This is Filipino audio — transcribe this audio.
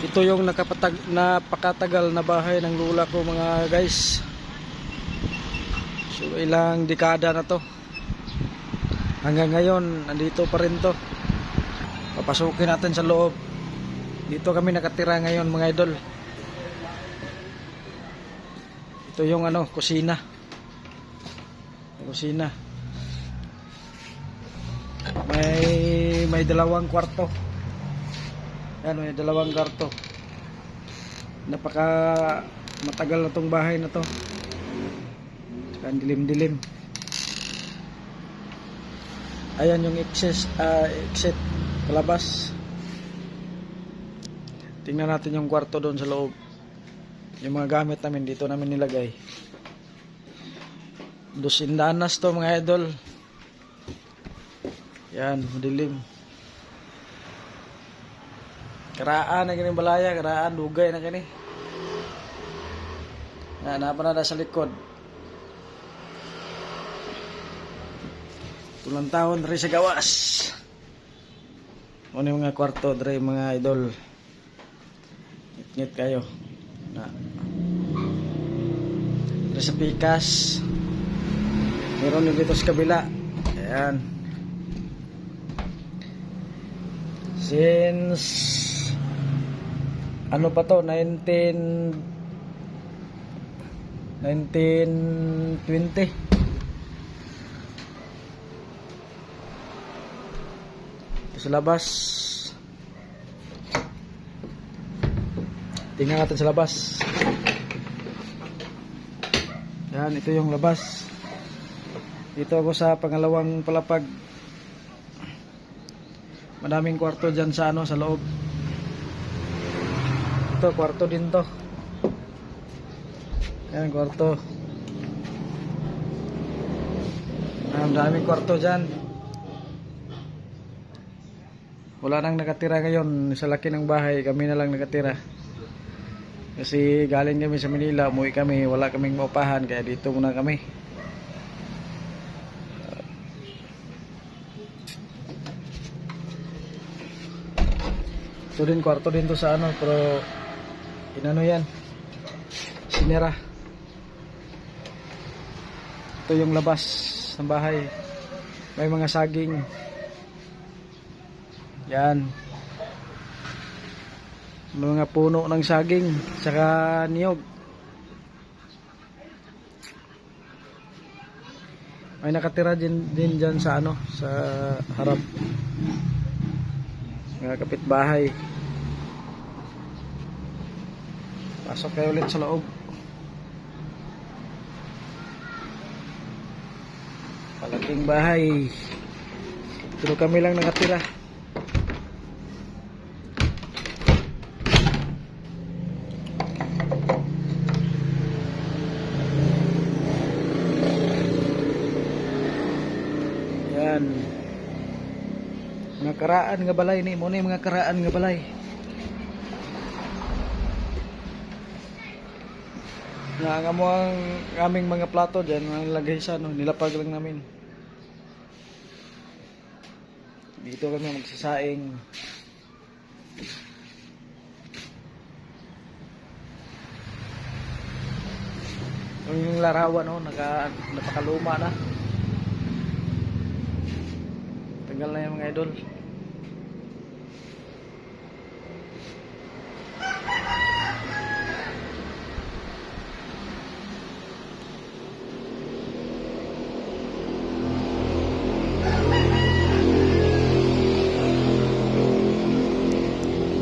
Ito yung napakatagal na bahay ng lula ko mga guys. So ilang dekada na to. Hanggang ngayon nandito pa rin to. Papasukin natin sa loob. Dito kami nakatira ngayon mga idol. Ito yung kusina. Kusina. May dalawang kwarto. Yan, may dalawang kwarto. Napaka matagal na tong bahay na to. Saka dilim-dilim. Ayan yung exit palabas. Tingnan natin yung kwarto doon sa loob. Yung mga gamit namin dito namin nilagay. Dos indanas to mga idol. Yan, madilim. Karaan na ganing balaya, karaan dugay na gani. Napana na sa likod. Tulang taon rin sa gawas. Ano yung mga kwarto dre mga idol. Ngit kayo. Dre sa pikas. Meron yung dito sa kabila. Ayan. Since ano pa to, 1920. Sa labas. Tingnan natin sa labas. Yan, ito yung labas. Dito ako sa pangalawang palapag. Madaming kwarto dyan sa sa loob. Ito, kwarto din to. Yan, kwarto. Madaming kwarto dyan. Wala nang nakatira ngayon. Sa laki ng bahay, kami na lang nakatira. Kasi galing kami sa Manila, umuwi kami, wala kaming maupahan, kaya dito muna kami. Ito din, kwarto din to sa pero yan, sinira. Ito yung labas ng bahay. May mga saging. Yan. Mga puno ng saging saka niyog. May nakatira din dyan sa sa harap. Mga kapitbahay. Pasok kayo ulit sa loob. Malaking bahay. Pero kami lang nakatira. Yan. Mga karaan nga balay ni mo ni mga karaan nga balay. Nga mo ang aming mga plato diyan, ang lagay sa nilapag lang namin. Dito kami magsasaing. Yung larawan napakaluma na. Tagal na yung mga idol.